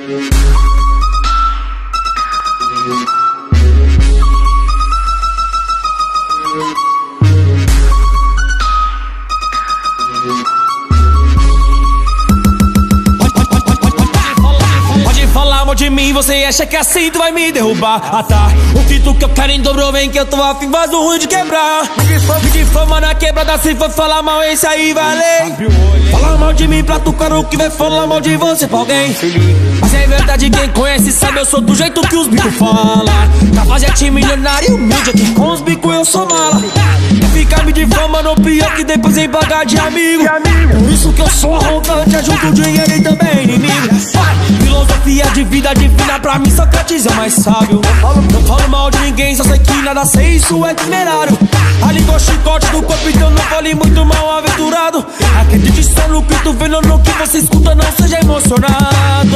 Pode falar mal de mim, você acha que assim tu vai me derrubar? Ah tá, o que tu que eu quero em dobro, vem que eu tô afim, vaso ruim de quebrar. Me difama na quebrada, se for falar mal, esse aí valei. Fala mal de mim pra tu, cara, o que vai falar mal de você pra alguém? Mas é verdade, quem conhece sabe, eu sou do jeito que os bicos fala. Cafajete milionário, humilde aqui com os bicos eu sou mala. Quer ficar me difamando, pior que depois vem pagar de amigo. Por isso que eu sou arrogante, ajudo o dinheiro e também inimigo. Filosofia de vida divina, pra mim Sócrates é o mais sábio. Não falo mal de ninguém, só sei que nada sei, isso é temerário. A língua chicote do corpo, então não fale muito mal aventurado. Acredite só no que tu vendo, no que você escuta, não seja emocionado.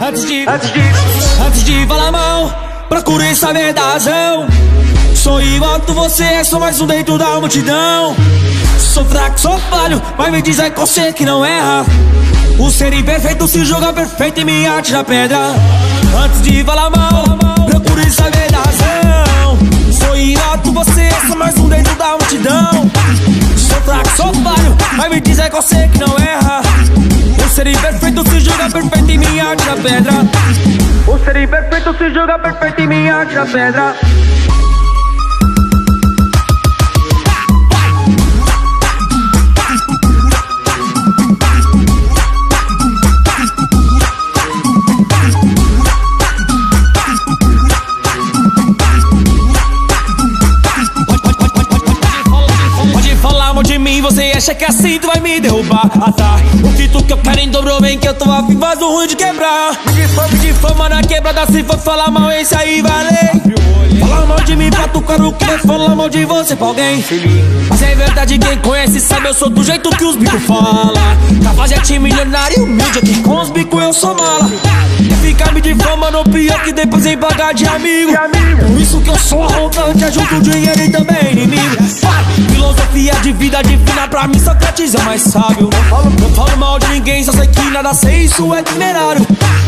Antes de falar mal, procure saber da razão. Sou igual que você é, sou mais um dentro da multidão. Sou fraco, sou falho, mas me diz aí que você que não erra. O ser imperfeito se joga perfeito e me arte na pedra. Antes de falar mal, procure saber da razão. Sou igual que você é, sou mais um dentro da multidão. Sou fraco, sou falho, mas me diz aí que você que não erra. O ser imperfeito se joga perfeito e me arte na pedra. O ser imperfeito se joga perfeito e me arte na pedra. De mim, você acha que assim tu vai me derrubar? Ah tá, o que tu que eu quero em dobro, vem que eu tô afim, vaso ruim de quebrar. Me difama na quebrada, se for falar mal, esse aí valei. Fala mal de mim pra tu, cara, o que vai falar mal de você pra alguém? Mas é verdade, quem conhece sabe, eu sou do jeito que os bicos fala. Cafajete milionário, humilde aqui com os bicos eu sou mala. Quer ficar me difamando, pior que depois vem pagar de amigo. Por isso que eu sou arrogante, ajudo o dinheiro e também inimigo. Filosofia de vida divina, pra mim Sócrates é o mais sábio. Não falo mal de ninguém, só sei que nada sei, isso é temerário.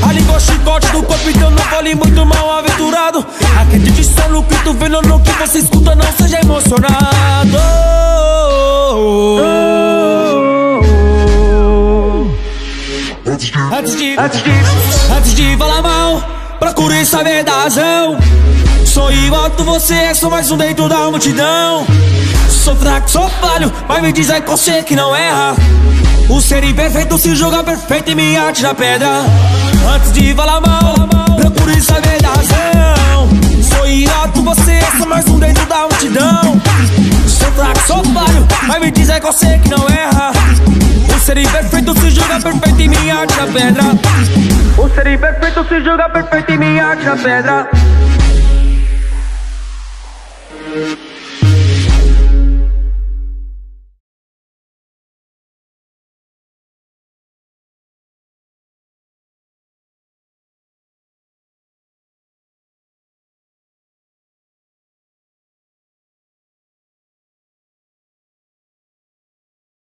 A língua chicote do corpo, então não fale muito mal aventurado. Acredite só no que tu vendo, no que você escuta, não seja emocionado. Antes de falar mal, procure saber da razão. Sou igual que você é, sou mais um dentro da multidão. Sou fraco, sou falho, mas me diz aí que você que não erra. O ser imperfeito se joga perfeito e me arte na pedra. Antes de falar mal, procure saber da razão. Sou igual que você é, sou mais um dentro da multidão. Sou fraco, sou falho, mas me diz aí que você que não erra. O ser imperfeito se joga perfeito e me arte na pedra. O ser imperfeito se joga perfeito e me arte na pedra.